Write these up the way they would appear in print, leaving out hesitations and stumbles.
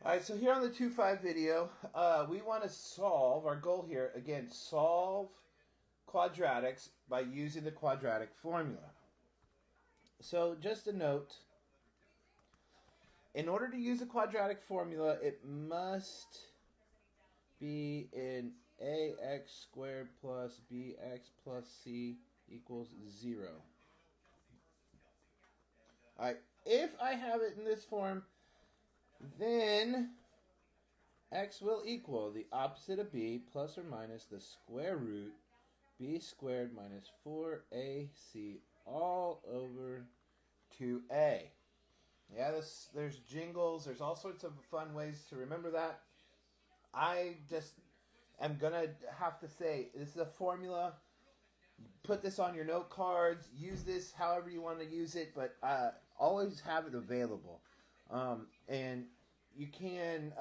Alright, so here on the 2.5 video, we want to solve, our goal here, again, solve quadratics by using the quadratic formula. So just a note, in order to use a quadratic formula, it must be in ax squared plus bx plus c equals 0. Alright, if I have it in this form, then x will equal the opposite of b plus or minus the square root b squared minus 4ac all over 2a. Yeah, there's jingles. There's all sorts of fun ways to remember that. I just am going to have to say, this is a formula. Put this on your note cards. Use this however you want to use it, but always have it available. And you can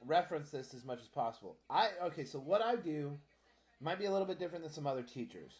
reference this as much as possible. Okay, so what I do might be a little bit different than some other teachers.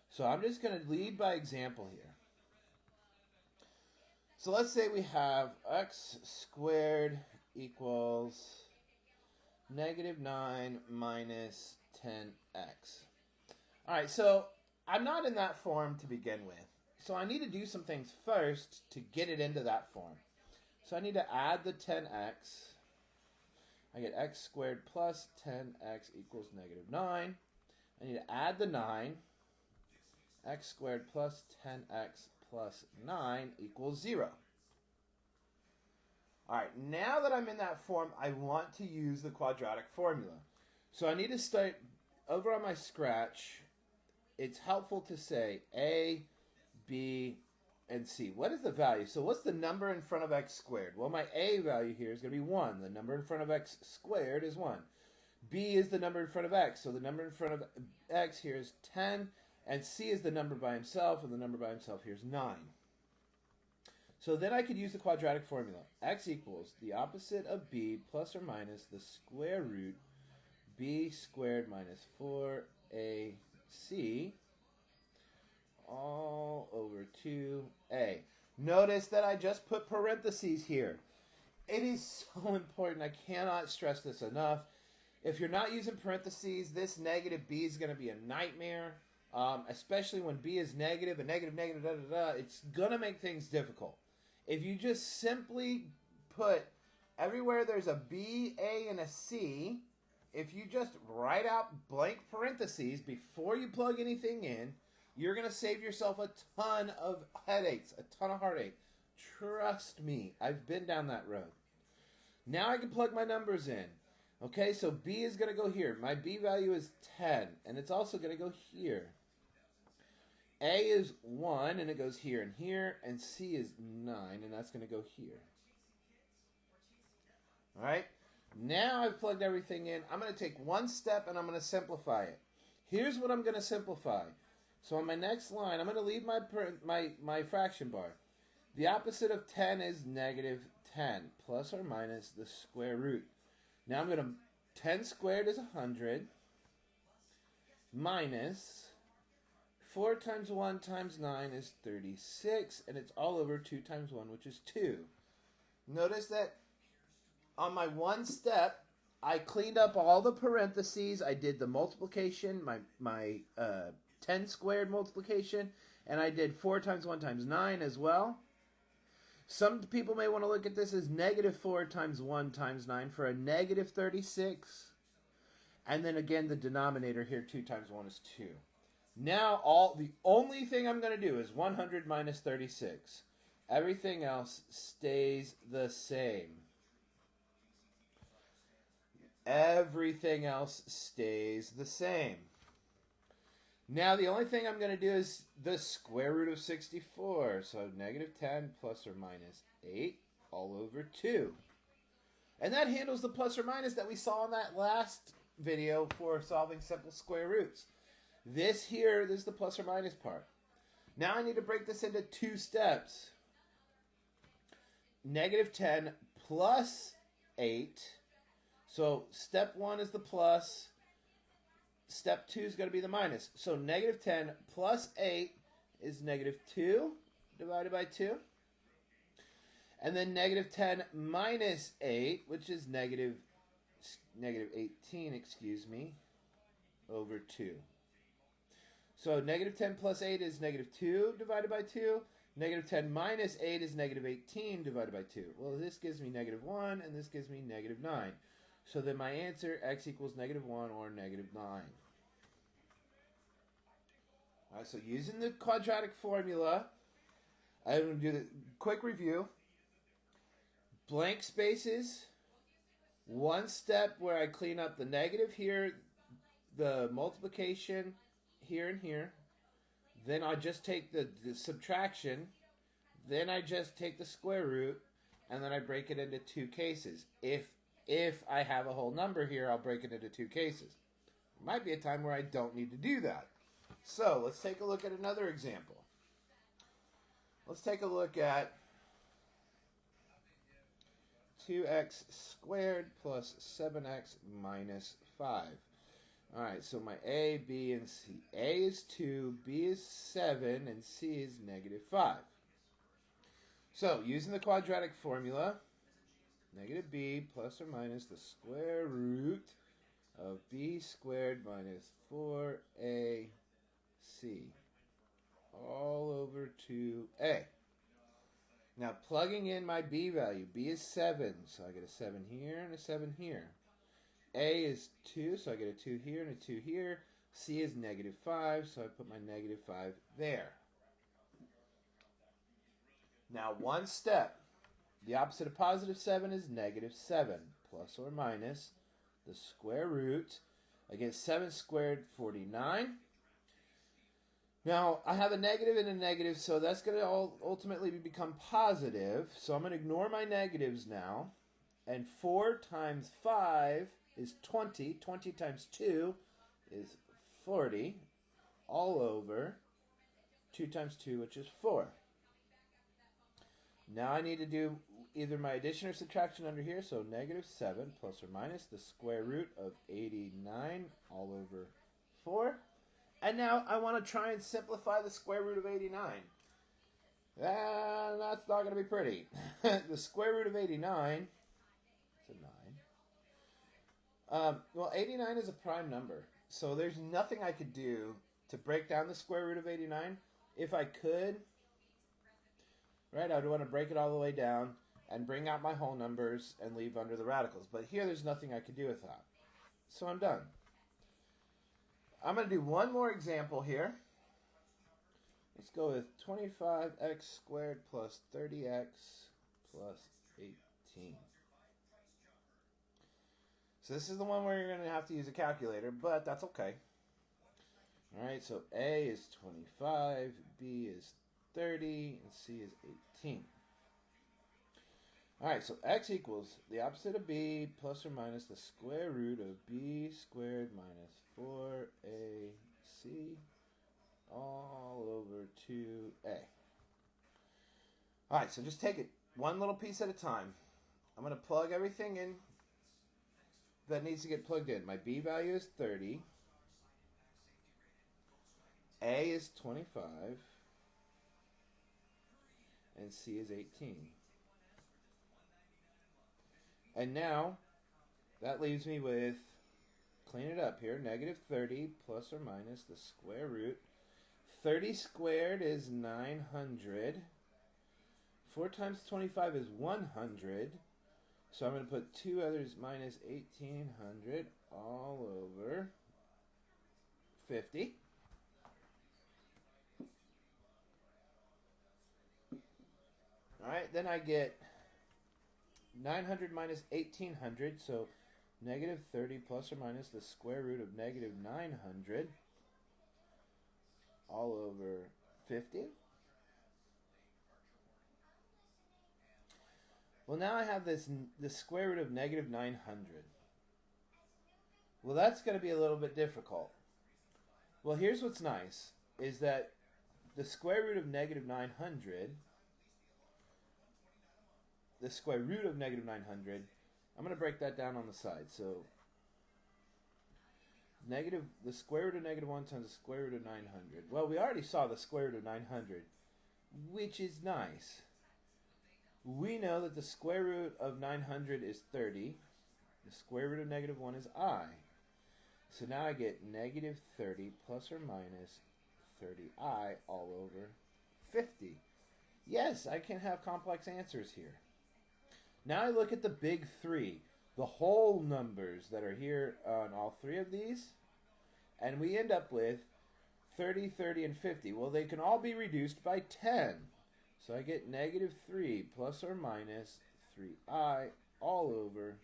So I'm just going to lead by example here. So let's say we have x squared equals negative 9 minus 10x. Alright, so I'm not in that form to begin with. So I need to do some things first to get it into that form. So I need to add the 10x. I get x squared plus 10x equals negative 9. I need to add the 9. X squared plus 10x plus 9 equals 0. Alright, now that I'm in that form, I want to use the quadratic formula. So I need to start over on my scratch. It's helpful to say a, b, and c. What is the value? So what's the number in front of x squared? Well, my a value here is going to be 1. The number in front of x squared is 1. B is the number in front of x. So the number in front of x here is 10. And c is the number by himself. And the number by himself here is 9. So then I could use the quadratic formula. X equals the opposite of b plus or minus the square root b squared minus 4ac all over 2a. Notice that I just put parentheses here. It is so important. I cannot stress this enough. If you're not using parentheses, this negative b is going to be a nightmare, especially when b is negative, and negative, negative, da, da, da. It's going to make things difficult. If you just simply put everywhere there's a b, a, and a c, if you just write out blank parentheses before you plug anything in, you're going to save yourself a ton of headaches, a ton of heartache. Trust me, I've been down that road. Now I can plug my numbers in. Okay, so b is going to go here. My b value is 10, and it's also going to go here. A is 1, and it goes here and here, and c is 9, and that's going to go here. All right, now I've plugged everything in. I'm going to take one step, and I'm going to simplify it. Here's what I'm going to simplify. So on my next line, I'm going to leave my fraction bar. The opposite of 10 is negative 10, plus or minus the square root. Now I'm going to, 10 squared is 100, minus 4 times 1 times 9 is 36, and it's all over 2 times 1, which is 2. Notice that on my one step, I cleaned up all the parentheses. I did the multiplication, my 10 squared multiplication, and I did 4 times 1 times 9 as well. Some people may want to look at this as negative 4 times 1 times 9 for a negative 36. And then again, the denominator here, 2 times 1 is 2. Now, the only thing I'm going to do is 100 minus 36. Everything else stays the same. Everything else stays the same. Now, the only thing I'm going to do is the square root of 64. So, negative 10 plus or minus 8 all over 2. And that handles the plus or minus that we saw in that last video for solving simple square roots. This is the plus or minus part. Now I need to break this into 2 steps. Negative 10 plus 8. So, step 1 is the plus. Step 2 is going to be the minus. So negative 10 plus 8 is negative 2 divided by 2. And then negative 10 minus 8, which is negative 18, excuse me, over 2. So negative 10 plus 8 is negative 2 divided by 2. Negative 10 minus 8 is negative 18 divided by 2. Well, this gives me negative 1, and this gives me negative 9. So then my answer, x equals negative 1 or negative 9. All right, so using the quadratic formula, I'm going to do the quick review. Blank spaces, one step where I clean up the negative here, the multiplication here and here. Then I just take the subtraction. Then I just take the square root, and then I break it into two cases. If I have a whole number here, I'll break it into two cases. There might be a time where I don't need to do that. So let's take a look at another example. Let's take a look at 2x squared plus 7x minus 5. All right, so my A, B, and C. A is 2, B is 7, and C is negative 5. So, using the quadratic formula, negative B plus or minus the square root of B squared minus 4AC all over 2A. Now, plugging in my B value, B is 7, so I get a 7 here and a 7 here. A is 2, so I get a 2 here and a 2 here. C is negative 5, so I put my negative 5 there. Now, one step. The opposite of positive 7 is negative 7, plus or minus the square root. I get 7 squared, 49. Now, I have a negative and a negative, so that's going to ultimately become positive. So I'm going to ignore my negatives now. And 4 times 5 is 20. 20 times 2 is 40. All over 2 times 2, which is 4. Now I need to do either my addition or subtraction under here. So negative 7 plus or minus the square root of 89 all over 4. And now I want to try and simplify the square root of 89. And that's not going to be pretty. The square root of 89, it's a 9. Well, 89 is a prime number. So there's nothing I could do to break down the square root of 89. If I could, right, I would want to break it all the way down and bring out my whole numbers and leave under the radicals. But here there's nothing I could do with that. So I'm done. I'm going to do one more example here. Let's go with 25x squared plus 30x plus 18. So this is the one where you're going to have to use a calculator, but that's okay. All right, so A is 25, B is 30, and C is 18. All right, so x equals the opposite of b plus or minus the square root of b squared minus 4ac all over 2a. All right, so just take it one little piece at a time. I'm going to plug everything in that needs to get plugged in. My b value is 30. A is 25. And C is 18. And now, that leaves me with, clean it up here, negative 30 plus or minus the square root. 30 squared is 900. 4 times 25 is 100. So I'm going to put two others minus 1800 all over 50. All right, then I get 900 minus 1800, so negative 30 plus or minus the square root of negative 900 all over 50. Well, now I have the square root of negative 900. Well, that's going to be a little bit difficult. Well, here's what's nice, is that the square root of negative 900, the square root of negative 900, I'm going to break that down on the side. So the square root of negative 1 times the square root of 900. Well, we already saw the square root of 900, which is nice. We know that the square root of 900 is 30. The square root of negative 1 is I. So now I get negative 30 plus or minus 30i all over 50. Yes, I can have complex answers here. Now I look at the big three, the whole numbers that are here on all three of these, and we end up with 30, 30, and 50. Well, they can all be reduced by 10. So I get negative 3 plus or minus 3i all over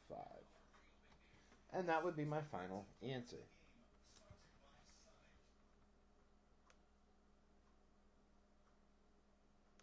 5. And that would be my final answer.